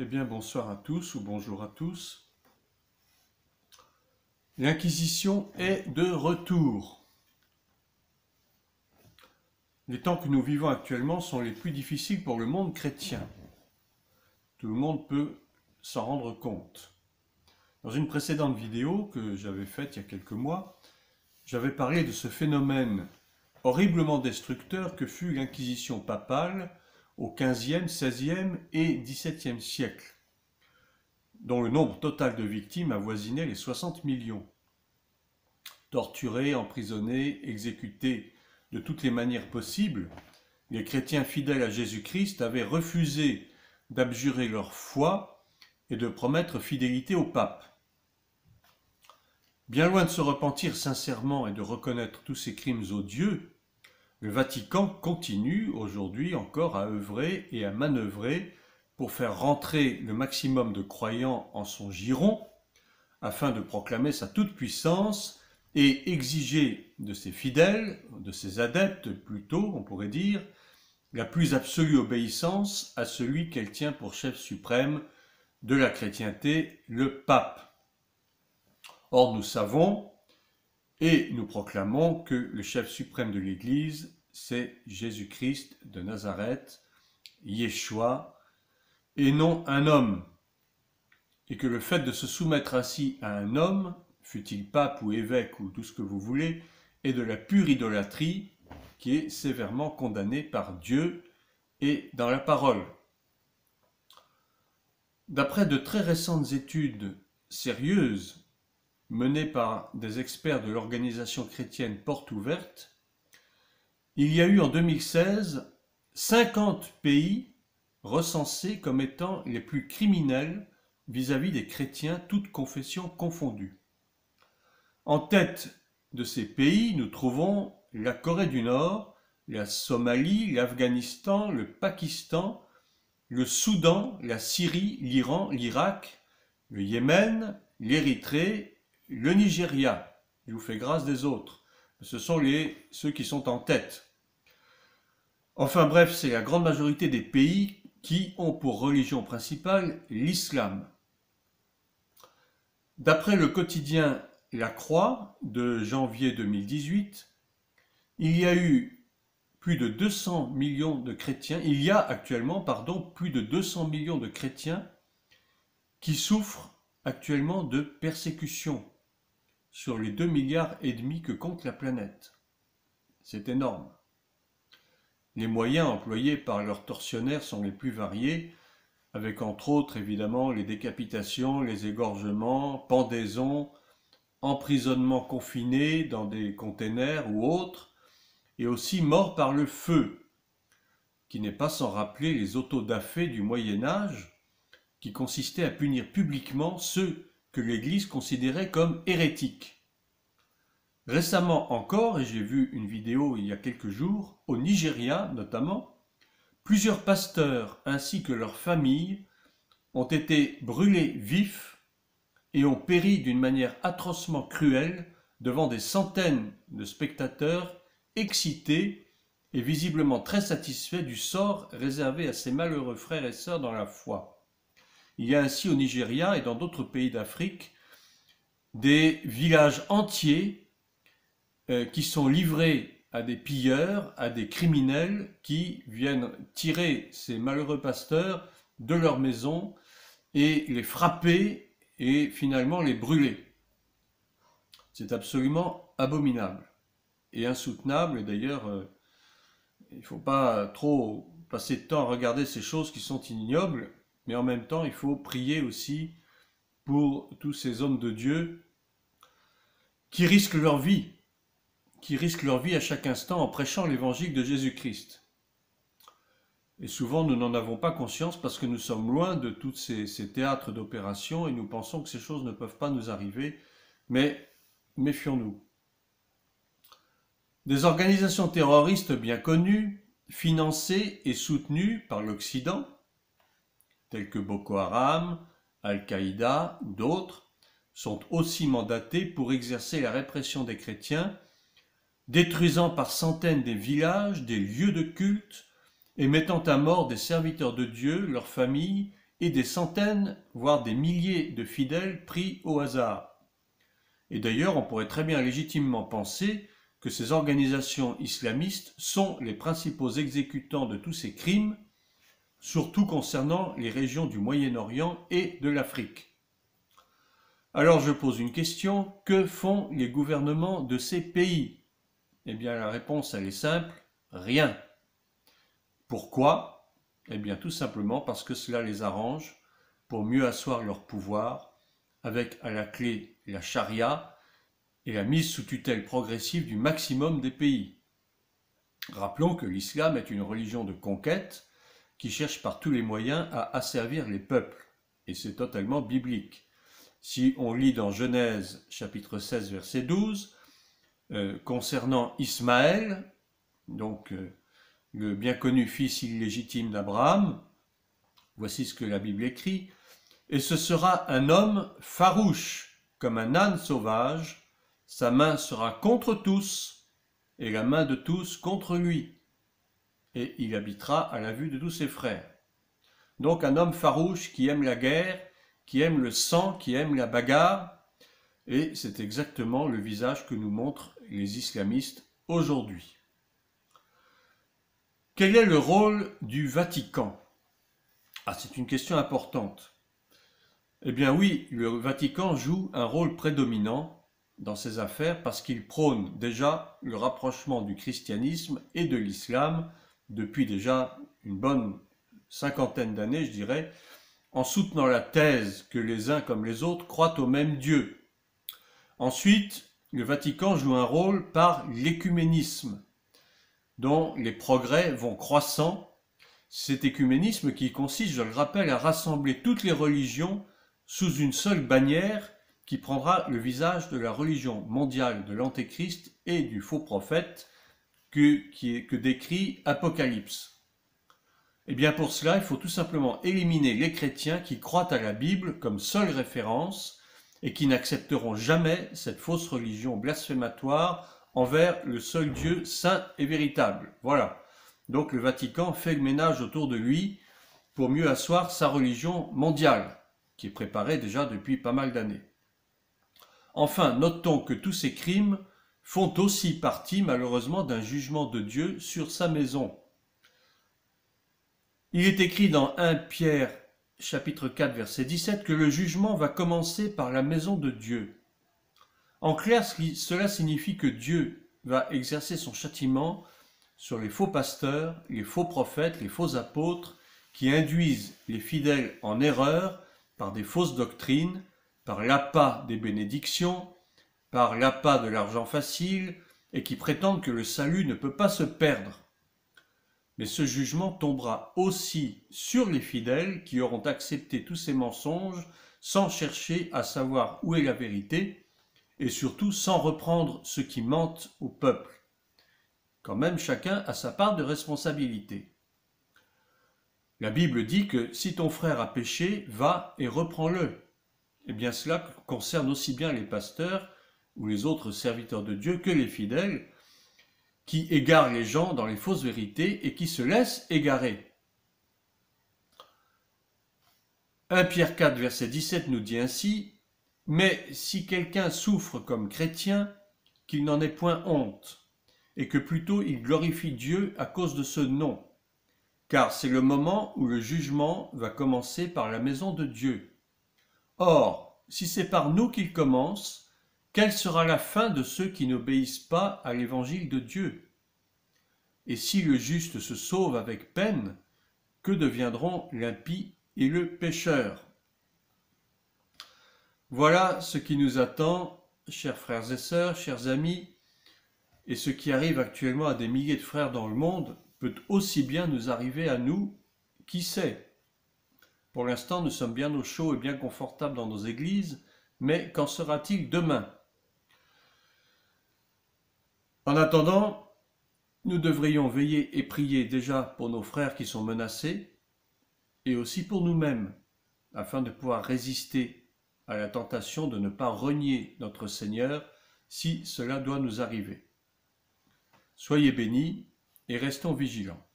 Eh bien, bonsoir à tous ou bonjour à tous. L'Inquisition est de retour. Les temps que nous vivons actuellement sont les plus difficiles pour le monde chrétien. Tout le monde peut s'en rendre compte. Dans une précédente vidéo que j'avais faite il y a quelques mois, j'avais parlé de ce phénomène horriblement destructeur que fut l'Inquisition papale au XVe, XVIe et XVIIe siècle, dont le nombre total de victimes avoisinait les 60 millions. Torturés, emprisonnés, exécutés de toutes les manières possibles, les chrétiens fidèles à Jésus-Christ avaient refusé d'abjurer leur foi et de promettre fidélité au pape. Bien loin de se repentir sincèrement et de reconnaître tous ces crimes odieux, le Vatican continue aujourd'hui encore à œuvrer et à manœuvrer pour faire rentrer le maximum de croyants en son giron, afin de proclamer sa toute-puissance et exiger de ses fidèles, de ses adeptes plutôt, on pourrait dire, la plus absolue obéissance à celui qu'elle tient pour chef suprême de la chrétienté, le pape. Or, nous savons et nous proclamons que le chef suprême de l'Église, c'est Jésus-Christ de Nazareth, Yeshua, et non un homme. Et que le fait de se soumettre ainsi à un homme, fût-il pape ou évêque ou tout ce que vous voulez, est de la pure idolâtrie qui est sévèrement condamnée par Dieu et dans la parole. D'après de très récentes études sérieuses menées par des experts de l'organisation chrétienne Porte Ouverte, il y a eu en 2016 50 pays recensés comme étant les plus criminels vis-à-vis des chrétiens, toutes confessions confondues. En tête de ces pays, nous trouvons la Corée du Nord, la Somalie, l'Afghanistan, le Pakistan, le Soudan, la Syrie, l'Iran, l'Irak, le Yémen, l'Érythrée, le Nigeria. Je vous fais grâce des autres. Ce sont ceux qui sont en tête. Enfin bref, c'est la grande majorité des pays qui ont pour religion principale l'islam. D'après le quotidien La Croix de janvier 2018, il y a actuellement plus de 200 millions de chrétiens qui souffrent actuellement de persécution sur les 2,5 milliards que compte la planète. C'est énorme. Les moyens employés par leurs tortionnaires sont les plus variés, avec entre autres évidemment les décapitations, les égorgements, pendaisons, emprisonnements confinés dans des containers ou autres, et aussi mort par le feu, qui n'est pas sans rappeler les autodafés du Moyen-Âge, qui consistaient à punir publiquement ceux que l'Église considérait comme hérétiques. Récemment encore, et j'ai vu une vidéo il y a quelques jours, au Nigeria notamment, plusieurs pasteurs ainsi que leurs familles ont été brûlés vifs et ont péri d'une manière atrocement cruelle devant des centaines de spectateurs excités et visiblement très satisfaits du sort réservé à ces malheureux frères et sœurs dans la foi. Il y a ainsi au Nigeria et dans d'autres pays d'Afrique des villages entiers qui sont livrés à des pilleurs, à des criminels qui viennent tirer ces malheureux pasteurs de leur maison et les frapper et finalement les brûler. C'est absolument abominable et insoutenable. Et d'ailleurs, il ne faut pas trop passer de temps à regarder ces choses qui sont ignobles, mais en même temps, il faut prier aussi pour tous ces hommes de Dieu qui risquent leur vie à chaque instant en prêchant l'évangile de Jésus-Christ. Et souvent, nous n'en avons pas conscience parce que nous sommes loin de tous ces théâtres d'opération et nous pensons que ces choses ne peuvent pas nous arriver, mais méfions-nous. Des organisations terroristes bien connues, financées et soutenues par l'Occident, telles que Boko Haram, Al-Qaïda ou d'autres, sont aussi mandatées pour exercer la répression des chrétiens, détruisant par centaines des villages, des lieux de culte, et mettant à mort des serviteurs de Dieu, leurs familles et des centaines, voire des milliers de fidèles pris au hasard. Et d'ailleurs, on pourrait très bien légitimement penser que ces organisations islamistes sont les principaux exécutants de tous ces crimes, surtout concernant les régions du Moyen-Orient et de l'Afrique. Alors je pose une question, que font les gouvernements de ces pays? Eh bien la réponse elle est simple, rien. Pourquoi? Eh bien tout simplement parce que cela les arrange pour mieux asseoir leur pouvoir, avec à la clé la charia et la mise sous tutelle progressive du maximum des pays. Rappelons que l'islam est une religion de conquête qui cherche par tous les moyens à asservir les peuples, et c'est totalement biblique. Si on lit dans Genèse chapitre 16 verset 12, concernant Ismaël, donc le bien connu fils illégitime d'Abraham, voici ce que la Bible écrit, « Et ce sera un homme farouche, comme un âne sauvage, sa main sera contre tous, et la main de tous contre lui. Et il habitera à la vue de tous ses frères. » Donc un homme farouche qui aime la guerre, qui aime le sang, qui aime la bagarre, et c'est exactement le visage que nous montrent les islamistes aujourd'hui. Quel est le rôle du Vatican? Ah, c'est une question importante. Eh bien oui, le Vatican joue un rôle prédominant dans ces affaires parce qu'il prône déjà le rapprochement du christianisme et de l'islam depuis déjà une bonne cinquantaine d'années, je dirais, en soutenant la thèse que les uns comme les autres croient au même Dieu. Ensuite, le Vatican joue un rôle par l'écuménisme, dont les progrès vont croissant. Cet écuménisme qui consiste, je le rappelle, à rassembler toutes les religions sous une seule bannière qui prendra le visage de la religion mondiale de l'Antéchrist et du faux prophète que décrit Apocalypse. Eh bien pour cela, il faut tout simplement éliminer les chrétiens qui croient à la Bible comme seule référence et qui n'accepteront jamais cette fausse religion blasphématoire envers le seul Dieu saint et véritable. Voilà. Donc le Vatican fait le ménage autour de lui pour mieux asseoir sa religion mondiale, qui est préparée déjà depuis pas mal d'années. Enfin, notons que tous ces crimes font aussi partie malheureusement d'un jugement de Dieu sur sa maison. Il est écrit dans 1 Pierre chapitre 4 verset 17 que le jugement va commencer par la maison de Dieu. En clair, cela signifie que Dieu va exercer son châtiment sur les faux pasteurs, les faux prophètes, les faux apôtres qui induisent les fidèles en erreur par des fausses doctrines, par l'appât des bénédictions, par l'appât de l'argent facile et qui prétendent que le salut ne peut pas se perdre. Mais ce jugement tombera aussi sur les fidèles qui auront accepté tous ces mensonges sans chercher à savoir où est la vérité et surtout sans reprendre ceux qui mentent au peuple. Quand même, chacun a sa part de responsabilité. La Bible dit que si ton frère a péché, va et reprends-le. Eh bien cela concerne aussi bien les pasteurs ou les autres serviteurs de Dieu que les fidèles, qui égarent les gens dans les fausses vérités et qui se laissent égarer. 1 Pierre 4, verset 17 nous dit ainsi, « Mais si quelqu'un souffre comme chrétien, qu'il n'en ait point honte, et que plutôt il glorifie Dieu à cause de ce nom, car c'est le moment où le jugement va commencer par la maison de Dieu. Or, si c'est par nous qu'il commence, quelle sera la fin de ceux qui n'obéissent pas à l'évangile de Dieu? Et si le juste se sauve avec peine, que deviendront l'impie et le pécheur? » Voilà ce qui nous attend, chers frères et sœurs, chers amis, et ce qui arrive actuellement à des milliers de frères dans le monde peut aussi bien nous arriver à nous, qui sait? Pour l'instant, nous sommes bien au chaud et bien confortables dans nos églises, mais qu'en sera-t-il demain? En attendant, nous devrions veiller et prier déjà pour nos frères qui sont menacés et aussi pour nous-mêmes, afin de pouvoir résister à la tentation de ne pas renier notre Seigneur si cela doit nous arriver. Soyez bénis et restons vigilants.